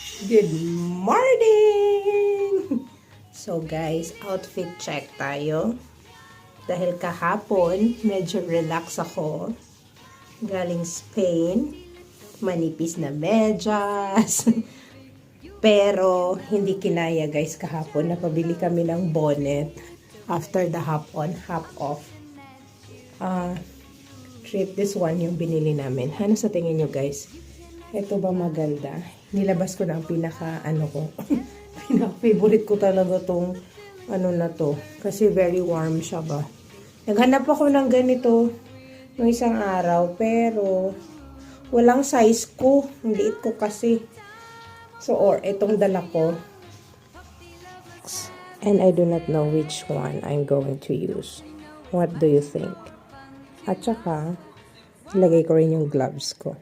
Good morning! So guys, outfit check tayo. Dahil kahapon, medyo relax ako. Galing Spain. Manipis na medyas. Pero, hindi kinaya guys kahapon. Napabili kami ng bonnet. After the hop on, hop off. Trip, this one yung binili namin. Ano sa tingin nyo guys? Ito ba maganda? Nilabas ko na ang pinaka favorite ko talaga tong na to. Kasi very warm siya ba. Naghanap ako ng ganito ng isang araw. Pero walang size ko. Ang liit ko kasi. So, itong dala ko. And I do not know which one I'm going to use. What do you think? At saka, ilagay ko rin yung gloves ko.